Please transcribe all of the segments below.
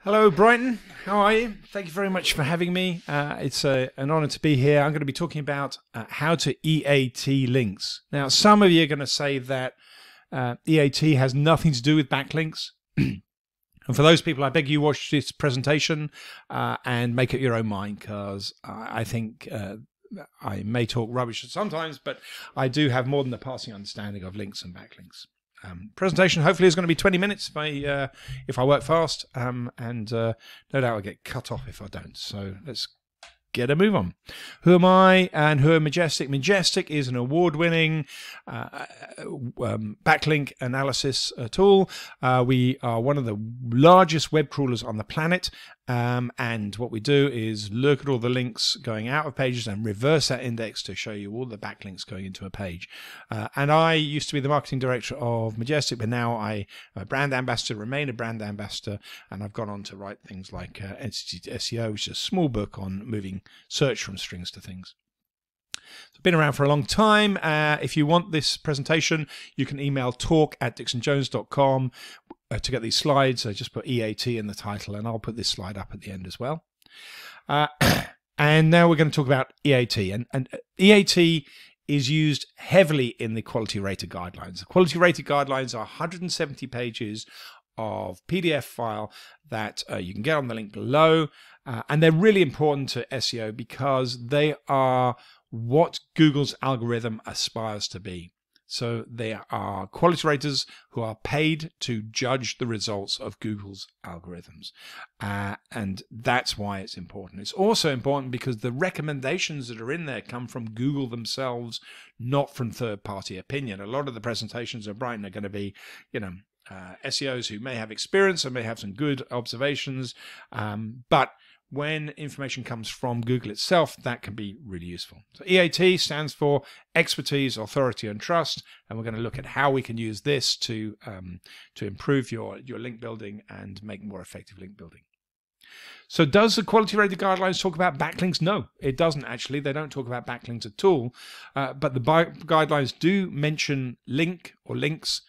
Hello, Brighton. How are you? Thank you very much for having me. It's an honor to be here. I'm going to be talking about how to E.A.T links. Now, some of you are going to say that E.A.T has nothing to do with backlinks. And for those people, I beg you watch this presentation and make up your own mind, because I think I may talk rubbish sometimes, but I do have more than a passing understanding of links and backlinks. Presentation hopefully is going to be 20 minutes if I work fast, and no doubt I'll get cut off if I don't. So let's get a move on. Who am I and who are Majestic? Majestic is an award-winning backlink analysis tool. We are one of the largest web crawlers on the planet, and what we do is look at all the links going out of pages and reverse that index to show you all the backlinks going into a page. And I used to be the marketing director of Majestic, but now I'm a brand ambassador, remain a brand ambassador, and I've gone on to write things like Untitled SEO, which is a small book on moving search from strings to things. It's been around for a long time. If you want this presentation, you can email talk@dixonjones.com to get these slides. Just put E.A.T in the title, and I'll put this slide up at the end as well. And now we're going to talk about E.A.T. And E.A.T is used heavily in the quality rater guidelines. The quality rater guidelines are 170 pages of PDF file that you can get on the link below. And they're really important to SEO because they are what Google's algorithm aspires to be. So they are quality raters who are paid to judge the results of Google's algorithms. And that's why it's important. It's also important because the recommendations that are in there come from Google themselves, not from third-party opinion. A lot of the presentations of Brighton are going to be, SEOs who may have experience and may have some good observations, but when information comes from Google itself, that can be really useful. So E.A.T stands for expertise, authority, and trust, and we're going to look at how we can use this to improve your link building and make more effective link building. So does the quality rater guidelines talk about backlinks? No, it doesn't actually. They don't talk about backlinks at all, but the guidelines do mention link or links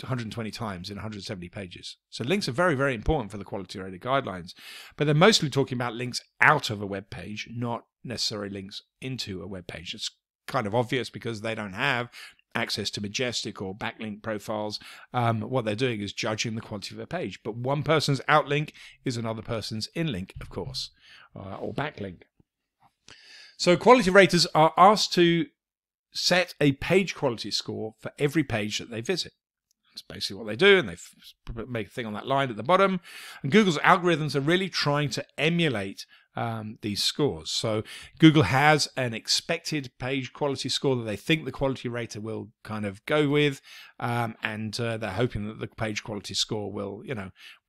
120 times in 170 pages. So links are very, very important for the quality rater guidelines, but they're mostly talking about links out of a web page, not necessarily links into a web page. It's kind of obvious because they don't have access to Majestic or backlink profiles. What they're doing is judging the quality of a page, but one person's outlink is another person's inlink, of course, or backlink. So quality raters are asked to set a page quality score for every page that they visit. That's basically what they do, and they make a thing on that line at the bottom. And Google's algorithms are really trying to emulate these scores. So Google has an expected page quality score that they think the quality rater will kind of go with, and they're hoping that the page quality score will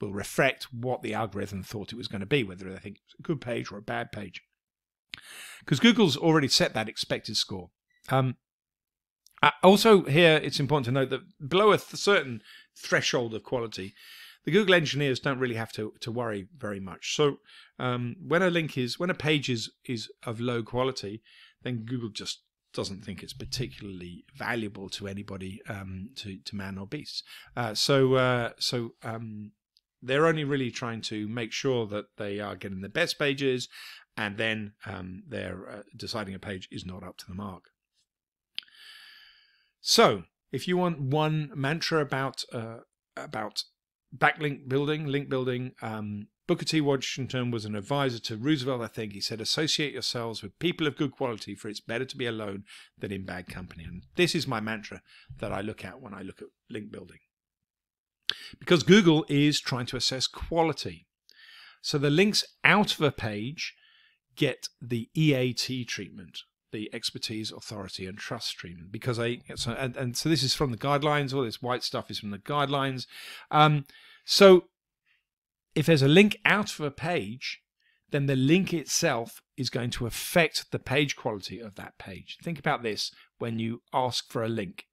reflect what the algorithm thought it was going to be, whether they think it's a good page or a bad page. Because Google's already set that expected score. Also here, it's important to note that below a certain threshold of quality, the Google engineers don't really have to worry very much. So when a page is of low quality, then Google just doesn't think it's particularly valuable to anybody, to man or beast. So they're only really trying to make sure that they are getting the best pages, and then they're deciding a page is not up to the mark. So, if you want one mantra about backlink building, link building, Booker T. Washington was an advisor to Roosevelt, I think. He said, associate yourselves with people of good quality, for it's better to be alone than in bad company. And this is my mantra that I look at when I look at link building. Because Google is trying to assess quality. So the links out of a page get the E.A.T treatment, the expertise, authority, and trust treatment, because so this is from the guidelines. All this white stuff is from the guidelines. So if there's a link out of a page, then the link itself is going to affect the page quality of that page. Think about this when you ask for a link.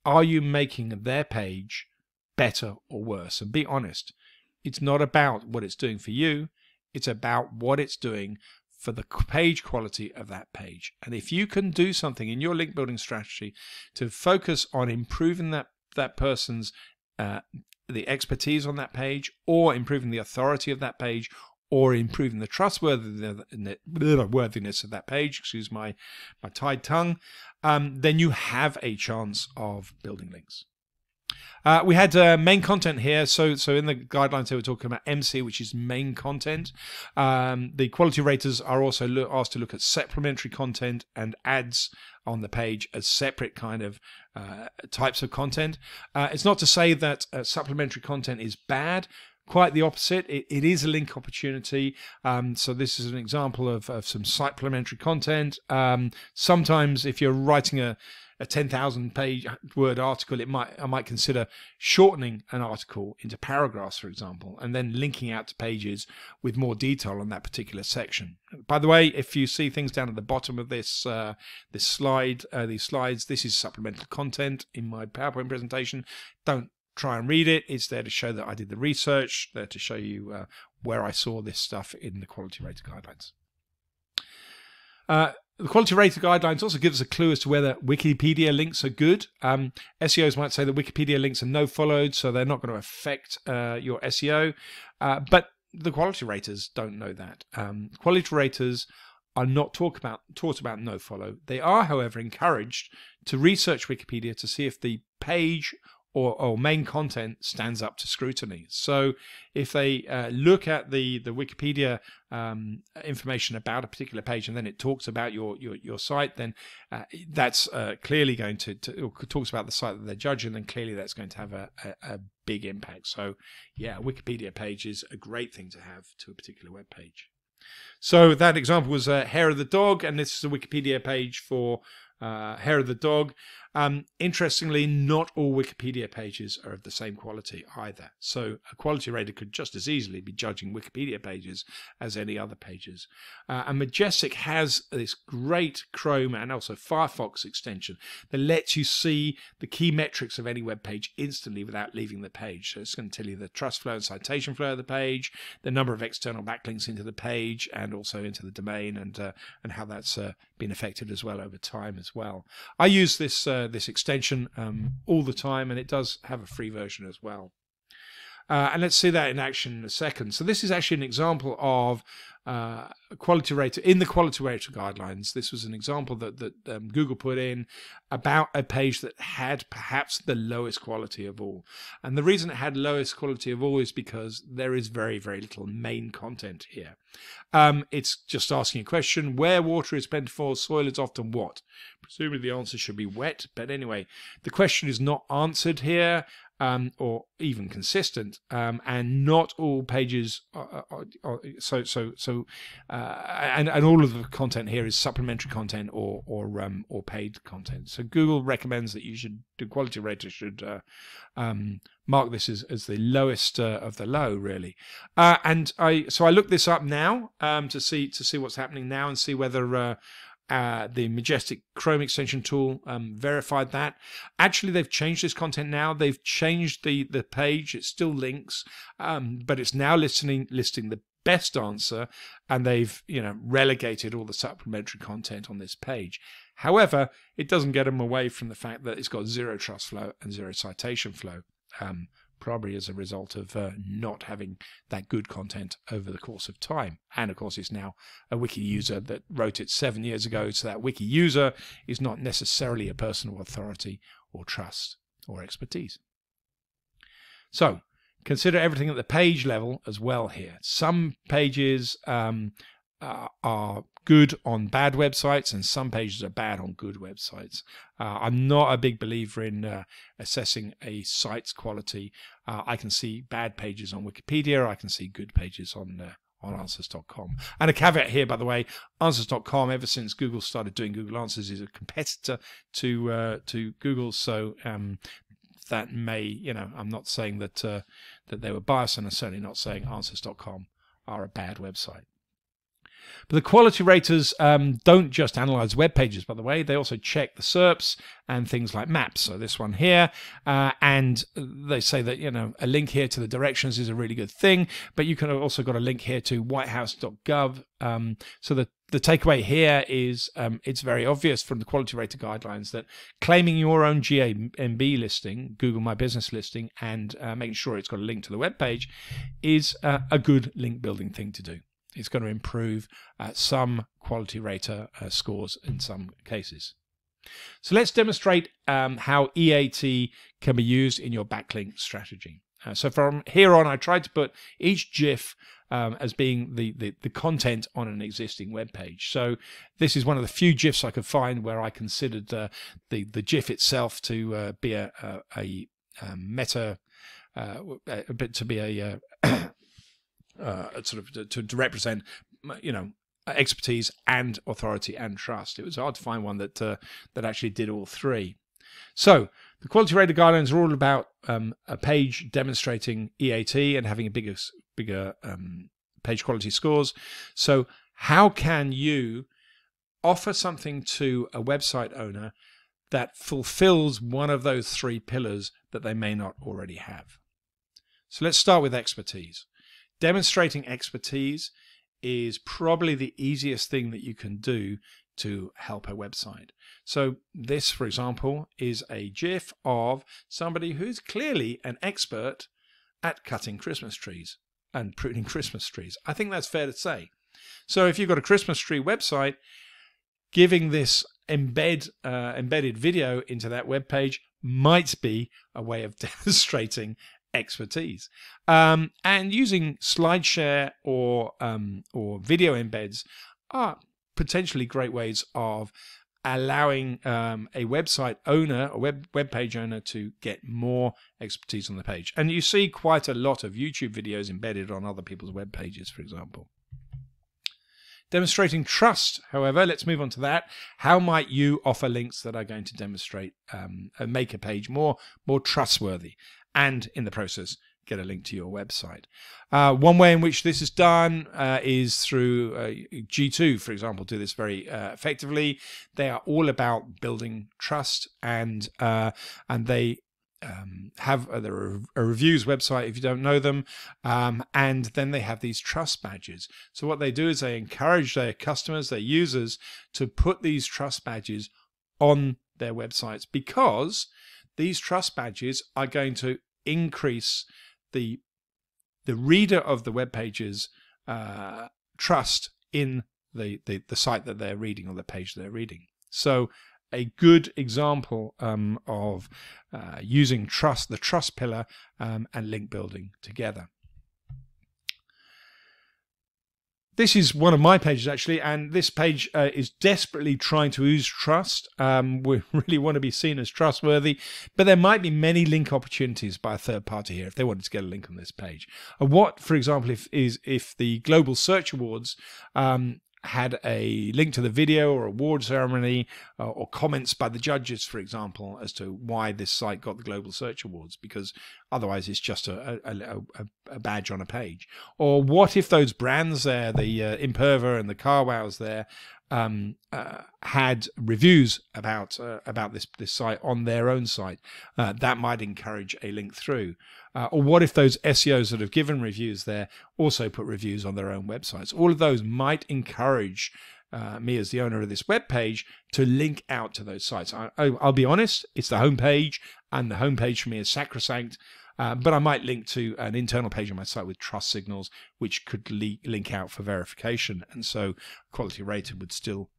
Are you making their page better or worse? And be honest. It's not about what it's doing for you. It's about what it's doing for the page quality of that page. And if you can do something in your link building strategy to focus on improving that person's the expertise on that page, or improving the authority of that page, or improving the trustworthiness of that page, excuse my tied tongue, then you have a chance of building links. We had main content here. So in the guidelines, they were talking about MC, which is main content. The quality raters are also asked to look at supplementary content and ads on the page as separate kind of types of content. It's not to say that supplementary content is bad. Quite the opposite. It is a link opportunity. So this is an example of some supplementary content. Sometimes if you're writing a 10,000 word article, I might consider shortening an article into paragraphs, for example, and then linking out to pages with more detail on that particular section. By the way, if you see things down at the bottom of these slides, this is supplemental content in my PowerPoint presentation. Don't try and read it. It's there to show that I did the research, there to show you where I saw this stuff in the quality rater guidelines. The quality rater guidelines also give us a clue as to whether Wikipedia links are good. SEOs might say that Wikipedia links are no-followed, so they're not going to affect your SEO. But the quality raters don't know that. Quality raters are not taught about no-follow. They are, however, encouraged to research Wikipedia to see if the page or main content stands up to scrutiny. So if they look at the Wikipedia information about a particular page and then it talks about your site, then that's clearly going to talks about the site that they're judging, then clearly that's going to have a big impact. So yeah, a Wikipedia page is a great thing to have to a particular web page. So that example was Hair of the Dog, and this is a Wikipedia page for Hair of the Dog. Interestingly, not all Wikipedia pages are of the same quality either. So a quality rater could just as easily be judging Wikipedia pages as any other pages. And Majestic has this great Chrome and also Firefox extension that lets you see the key metrics of any web page instantly without leaving the page. So it's going to tell you the trust flow and citation flow of the page, the number of external backlinks into the page and also into the domain, and how that's been affected as well over time as well. I use this extension all the time, and it does have a free version as well. And let's see that in action in a second. So this is actually an example of quality rater in the quality rater guidelines. This was an example that Google put in about a page that had perhaps the lowest quality of all. And the reason it had lowest quality of all is because there is very, very little main content here. It's just asking a question: where water is plentiful, soil is often what? Presumably the answer should be wet, but anyway, the question is not answered here. Or even consistent, and not all pages are and all of the content here is supplementary content or paid content. So Google recommends that the quality rater should mark this as the lowest of the low, really. And I looked this up now to see what's happening now and see whether the Majestic Chrome extension tool verified that. Actually, they've changed this content now. They've changed the page. It still links, but it's now listing the best answer, and they've relegated all the supplementary content on this page. However, it doesn't get them away from the fact that it's got zero trust flow and zero citation flow. Probably as a result of not having that good content over the course of time. And of course, it's now a wiki user that wrote it 7 years ago, so that wiki user is not necessarily a person of authority or trust or expertise. So consider everything at the page level as well here. Some pages are good on bad websites, and some pages are bad on good websites. I'm not a big believer in assessing a site's quality. I can see bad pages on Wikipedia. I can see good pages on Answers.com. And a caveat here, by the way, Answers.com, ever since Google started doing Google Answers, is a competitor to Google. So that may, I'm not saying that they were biased, and I'm certainly not saying Answers.com are a bad website. But the quality raters don't just analyze web pages, by the way. They also check the SERPs and things like maps. So this one here, and they say that, you know, a link here to the directions is a really good thing, but you can also got a link here to whitehouse.gov. So the takeaway here is it's very obvious from the quality rater guidelines that claiming your own GAMB listing, Google My Business listing, and making sure it's got a link to the web page is a good link building thing to do. It's going to improve some quality rater scores in some cases. So let's demonstrate how E.A.T can be used in your backlink strategy. So from here on, I tried to put each GIF as being the content on an existing web page. So this is one of the few GIFs I could find where I considered the GIF itself to be a meta, to be a sort of to represent, you know, expertise and authority and trust. It was hard to find one that that actually did all three. So the quality rater guidelines are all about a page demonstrating E.A.T and having a bigger page quality scores. So how can you offer something to a website owner that fulfills one of those three pillars that they may not already have? So let's start with expertise. Demonstrating expertise is probably the easiest thing that you can do to help a website. So this, for example, is a GIF of somebody who's clearly an expert at cutting Christmas trees and pruning Christmas trees. I think that's fair to say. So if you've got a Christmas tree website, giving this embedded video into that web page might be a way of demonstrating expertise. And using SlideShare or video embeds are potentially great ways of allowing a website owner, a web page owner, to get more expertise on the page. And you see quite a lot of YouTube videos embedded on other people's web pages, for example. Demonstrating trust, however, let's move on to that. How might you offer links that are going to demonstrate and make a page more trustworthy, and in the process get a link to your website? One way in which this is done is through G2, for example, do this very effectively. They are all about building trust, and they have a reviews website if you don't know them, and then they have these trust badges. So what they do is they encourage their customers, their users, to put these trust badges on their websites, because these trust badges are going to increase the reader of the web page's trust in the site that they're reading, or the page they're reading. So a good example of using trust, the trust pillar, and link building together. This is one of my pages, actually, and this page is desperately trying to ooze trust. We really want to be seen as trustworthy, but there might be many link opportunities by a third party here if they wanted to get a link on this page. What, for example, if the Global Search Awards had a link to the video or award ceremony or comments by the judges, for example, as to why this site got the Global Search Awards, because otherwise it's just a badge on a page. Or what if those brands there, the Imperva and the CarWows there, had reviews about this site on their own site? That might encourage a link through. Or what if those SEOs that have given reviews there also put reviews on their own websites? All of those might encourage me as the owner of this web page to link out to those sites. I'll be honest, it's the homepage, and the homepage for me is sacrosanct. But I might link to an internal page on my site with trust signals, which could link out for verification, and so quality rater would still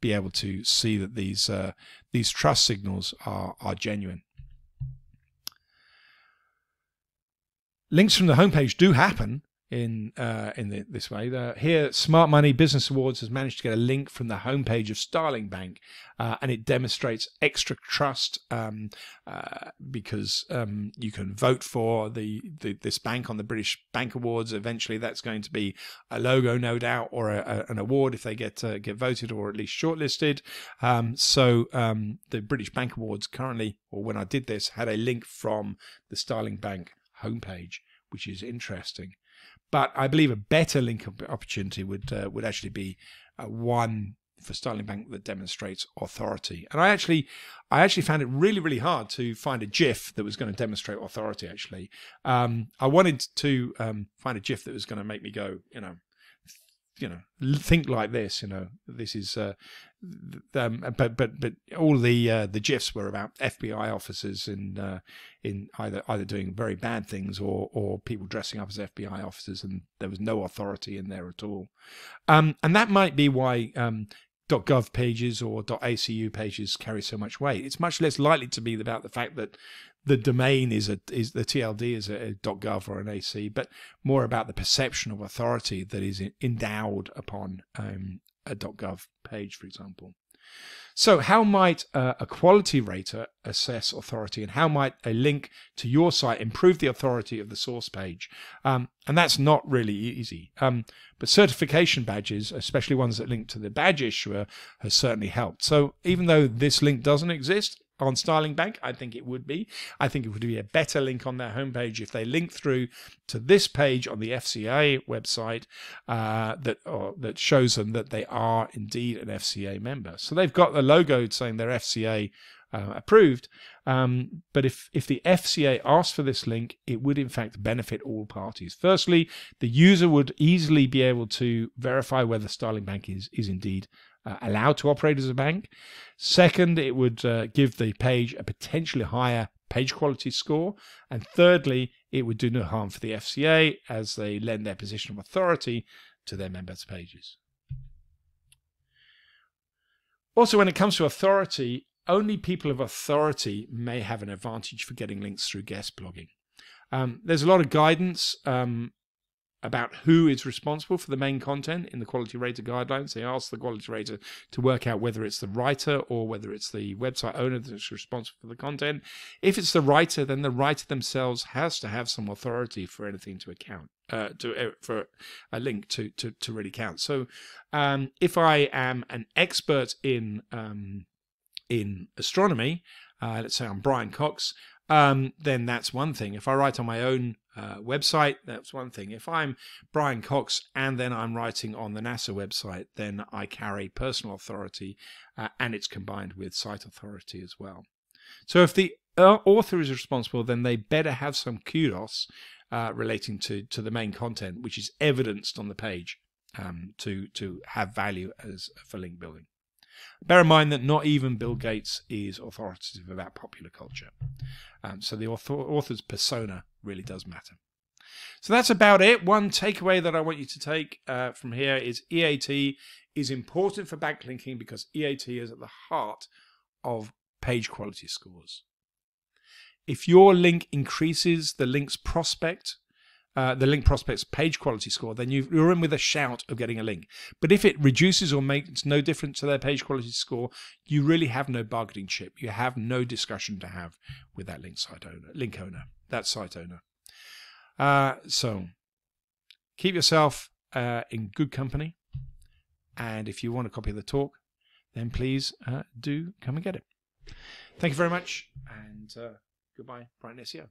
be able to see that these trust signals are genuine. Links from the homepage do happen in this way. Here, Smart Money Business Awards has managed to get a link from the homepage of Starling Bank, and it demonstrates extra trust because you can vote for this bank on the British Bank Awards. Eventually, that's going to be a logo, no doubt, or an award if they get voted or at least shortlisted. So the British Bank Awards currently, or when I did this, had a link from the Starling Bank homepage, which is interesting. But I believe a better link opportunity would actually be one for Starling Bank that demonstrates authority. And I actually found it really hard to find a GIF that was going to demonstrate authority. Actually, I wanted to find a GIF that was going to make me go, think like this. This is. But all the GIFs were about FBI officers in either doing very bad things or people dressing up as FBI officers, and there was no authority in there at all. And that might be why .gov pages or .acu pages carry so much weight. It's much less likely to be about the fact that the domain is the TLD is a .gov or an AC, but more about the perception of authority that is endowed upon a .gov page, for example. So how might a quality rater assess authority, and how might a link to your site improve the authority of the source page? And that's not really easy. But certification badges, especially ones that link to the badge issuer, has certainly helped. So even though this link doesn't exist on Starling Bank, I think it would be. I think it would be a better link on their homepage if they link through to this page on the FCA website that shows them that they are indeed an FCA member. So they've got the logo saying they're FCA approved. But if the FCA asks for this link, it would in fact benefit all parties. Firstly, the user would easily be able to verify whether Starling Bank is indeed allowed to operate as a bank. Second, it would give the page a potentially higher page quality score. And thirdly, it would do no harm for the FCA as they lend their position of authority to their members' pages. Also, when it comes to authority, only people of authority may have an advantage for getting links through guest blogging. There's a lot of guidance about who is responsible for the main content in the quality rater guidelines. They ask the quality rater to work out whether it's the writer or whether it's the website owner that's responsible for the content. If it's the writer, then the writer themselves has to have some authority for anything to account, for a link to really count. So if I am an expert in astronomy, let's say I'm Brian Cox, then that's one thing. If I write on my own website, that's one thing. If I'm Brian Cox and then I'm writing on the NASA website, then I carry personal authority and it's combined with site authority as well. So if the author is responsible, then they better have some kudos relating to the main content, which is evidenced on the page to have value as for link building. Bear in mind that not even Bill Gates is authoritative about popular culture. So the author's persona really does matter. So that's about it. One takeaway that I want you to take from here is E.A.T is important for backlinking because E.A.T is at the heart of page quality scores. If your link increases the link's prospect's page quality score, then you're in with a shout of getting a link. But if it reduces or makes no difference to their page quality score, you really have no bargaining chip. You have no discussion to have with that that site owner. So keep yourself in good company. And if you want a copy of the talk, then please do come and get it. Thank you very much. And goodbye, Brighton SEO.